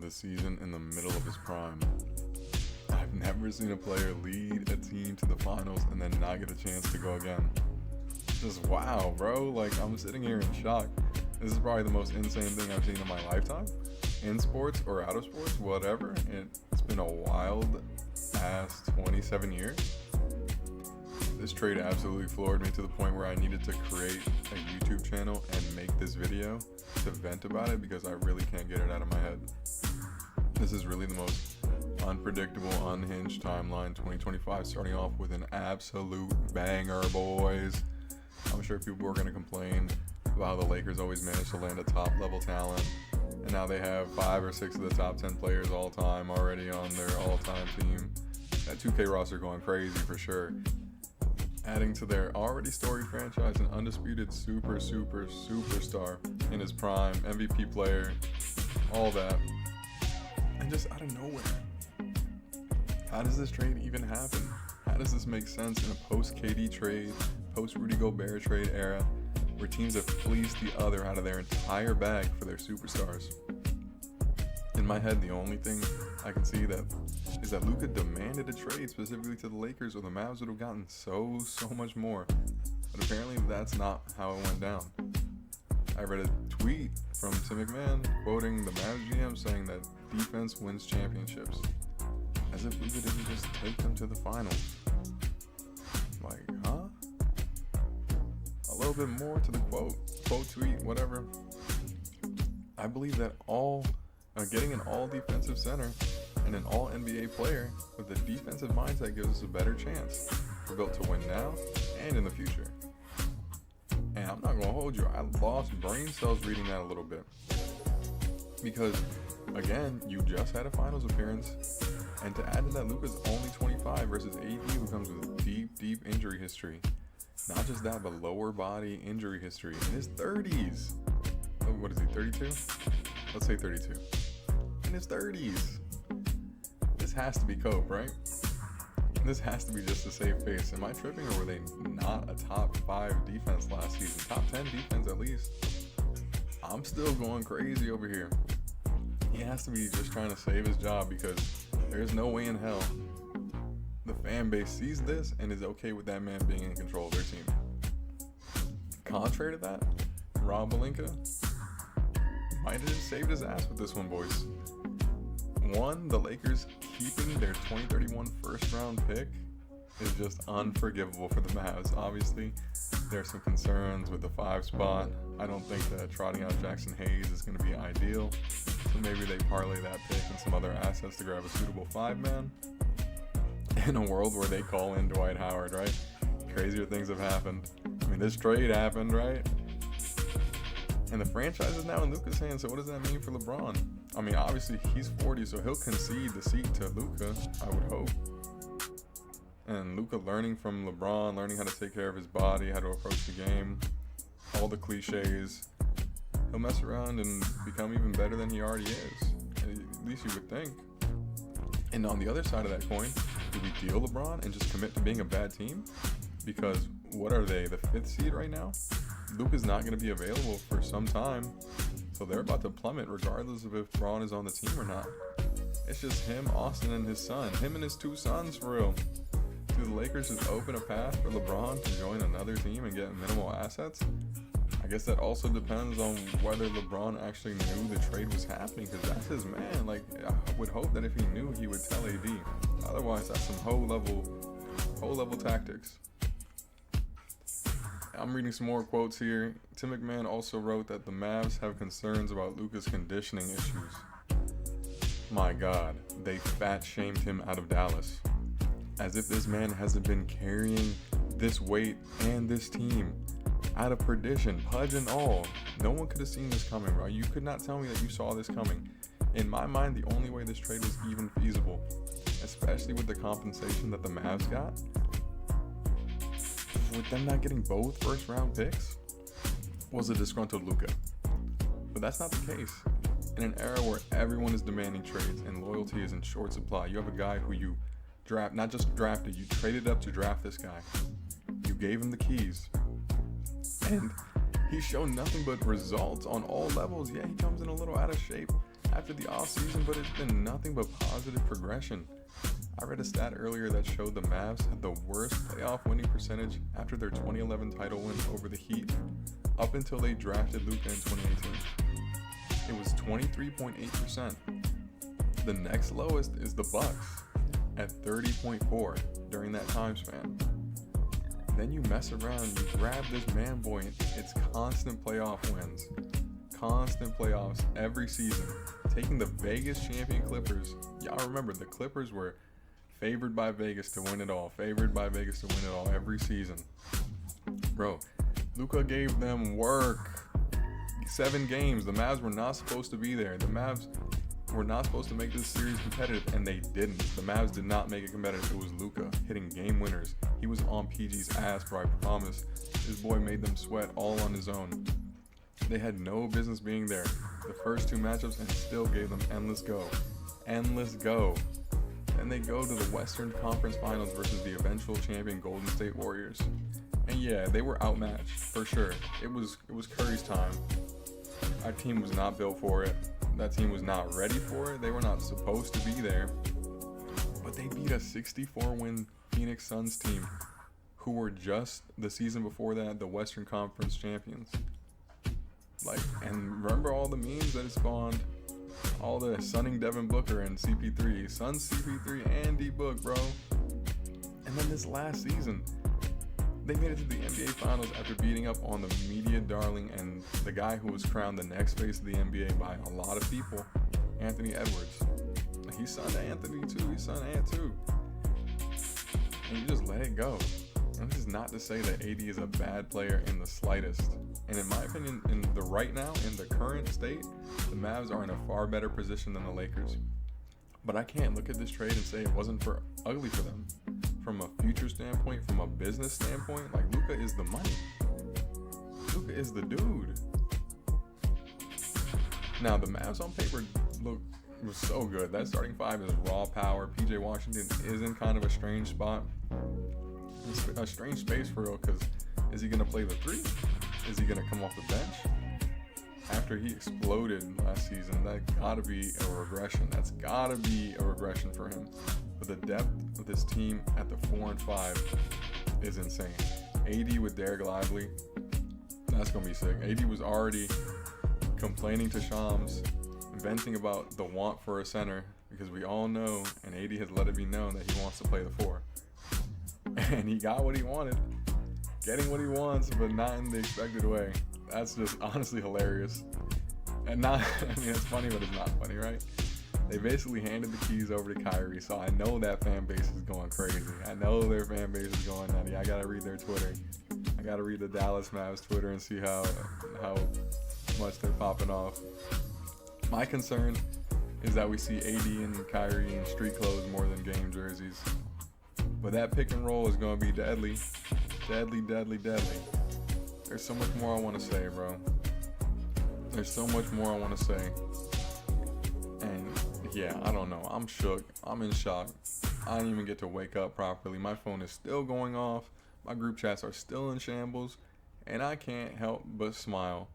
the season in the middle of his prime. I've never seen a player lead a team to the finals and then not get a chance to go again. Just wow, bro. Like, I'm sitting here in shock. This is probably the most insane thing I've seen in my lifetime. In sports or out of sports, whatever. It's been a wild ass 27 years. This trade absolutely floored me to the point where I needed to create a YouTube channel and make this video to vent about it because I really can't get it out of my head. This is really the most unpredictable, unhinged timeline 2025, starting off with an absolute banger, boys. I'm sure people are going to complain about how the Lakers always manage to land a top level talent, and now they have 5 or 6 of the top 10 players all time already on their all-time team. That 2K roster going crazy for sure. Adding to their already storied franchise an undisputed superstar in his prime, MVP player, all that. And just out of nowhere, how does this trade even happen? How does this make sense in a post-KD trade, post-Rudy Gobert trade era, where teams have fleeced the other out of their entire bag for their superstars? In my head, the only thing I can see that is that Luka demanded a trade specifically to the Lakers, or the Mavs would have gotten so much more. But apparently that's not how it went down. I read a tweet from Tim McMahon quoting the Mavs GM saying that defense wins championships. As if Luka didn't just take them to the finals. Like, huh? A little bit more to the quote, tweet, whatever. I believe that getting an all-defensive center and an all-NBA player with a defensive mindset gives us a better chance. We're built to win now and in the future. And I'm not going to hold you. I lost brain cells reading that a little bit. Because, again, you just had a finals appearance. And to add to that, Luka's only 25 versus AD, who comes with deep injury history. Not just that, but lower body injury history in his 30s. Oh, what is he, 32? Let's say 32. In his 30s. This has to be cope, right? This has to be just to save face. Am I tripping, or were they not a top 5 defense last season? Top 10 defense at least. I'm still going crazy over here. He has to be just trying to save his job, because there's no way in hell the fan base sees this and is okay with that man being in control of their team. Contrary to that, Rob Pelinka might have just saved his ass with this one, boys. One, the Lakers keeping their 2031 first round pick is just unforgivable for the Mavs. Obviously, there are some concerns with the 5 spot. I don't think that trotting out Jackson Hayes is going to be ideal. So maybe they parlay that pick and some other assets to grab a suitable 5-man. In a world where they call in Dwight Howard, right? Crazier things have happened. I mean, this trade happened, right? And the franchise is now in Luka's hands, so what does that mean for LeBron? I mean, obviously, he's 40, so he'll concede the seat to Luka, I would hope. And Luka learning from LeBron, learning how to take care of his body, how to approach the game, all the cliches. He'll mess around and become even better than he already is. At least you would think. And on the other side of that coin, do we deal LeBron and just commit to being a bad team? Because what are they, the 5th seed right now? Luka's not going to be available for some time, so they're about to plummet regardless of if Braun is on the team or not. It's just him, Austin, and his son. Him and his 2 sons, for real. Do the Lakers just open a path for LeBron to join another team and get minimal assets? I guess that also depends on whether LeBron actually knew the trade was happening, because that's his man. Like, I would hope that if he knew, he would tell AD. Otherwise, that's some whole-level tactics. I'm reading some more quotes here. Tim McMahon also wrote that the Mavs have concerns about Luka's conditioning issues. My God, they fat-shamed him out of Dallas. As if this man hasn't been carrying this weight and this team out of perdition, pudge and all. No one could have seen this coming, bro. You could not tell me that you saw this coming. In my mind, the only way this trade was even feasible, especially with the compensation that the Mavs got, with them not getting both first-round picks, was a disgruntled Luka. But that's not the case. In an era where everyone is demanding trades and loyalty is in short supply, you have a guy who you draft, not just drafted, you traded up to draft this guy. You gave him the keys. And he's shown nothing but results on all levels. Yeah, he comes in a little out of shape after the offseason, but it's been nothing but positive progression. I read a stat earlier that showed the Mavs had the worst playoff winning percentage after their 2011 title win over the Heat, up until they drafted Luka in 2018. It was 23.8%. The next lowest is the Bucks at 30.4 during that time span. Then you mess around, you grab this man boy, and it's constant playoff wins. Constant playoffs every season. Taking the Vegas champion Clippers. Y'all remember the Clippers were favored by Vegas to win it all. Favored by Vegas to win it all every season. Bro, Luka gave them work. 7 games. The Mavs were not supposed to be there. The Mavs were not supposed to make this series competitive, and they didn't. The Mavs did not make it competitive. It was Luka hitting game winners. He was on PG's ass, bro, I promise. This boy made them sweat all on his own. They had no business being there the first 2 matchups and still gave them endless go. Endless go. Then they go to the Western Conference Finals versus the eventual champion Golden State Warriors. And yeah, they were outmatched, for sure. It was Curry's time. Our team was not built for it. That team was not ready for it. They were not supposed to be there. But they beat a 64-win Phoenix Suns team who were just the season before that the Western Conference champions. And remember all the memes that it spawned? All the sunning Devin Booker and CP3. Suns CP3 and D-Book, bro. And then this last season, they made it to the NBA Finals after beating up on the media darling and the guy who was crowned the next face of the NBA by a lot of people, Anthony Edwards. He's son to Anthony too. He's son to Ant too. And you just let it go. And this is not to say that AD is a bad player in the slightest. And in my opinion, in the current state, the Mavs are in a far better position than the Lakers. But I can't look at this trade and say it wasn't ugly for them. From a future standpoint, from a business standpoint, like Luka is the money. Luka is the dude. Now the Mavs on paper was so good. That starting 5 is raw power. PJ Washington is in kind of a strange spot. It's a strange space for real, because is he going to play the 3? Is he going to come off the bench? After he exploded last season, that gotta be a regression. That's gotta be a regression for him. But the depth of this team at the 4 and 5 is insane. AD with Derek Lively, that's gonna be sick. AD was already complaining to Shams, venting about the want for a center, because we all know, and AD has let it be known that he wants to play the 4. And he got what he wanted. Getting what he wants, but not in the expected way. That's just honestly hilarious. And not, I mean, it's funny, but it's not funny, right? They basically handed the keys over to Kyrie, so I know that fan base is going crazy. I know their fan base is going nutty. I gotta read their Twitter. I gotta read the Dallas Mavs Twitter and see how much they're popping off. My concern is that we see AD and Kyrie in street clothes more than game jerseys. But that pick and roll is gonna be deadly. Deadly, deadly, deadly. There's so much more I want to say, bro. There's so much more I want to say. And yeah, I don't know. I'm shook. I'm in shock. I didn't even get to wake up properly. My phone is still going off. My group chats are still in shambles. And I can't help but smile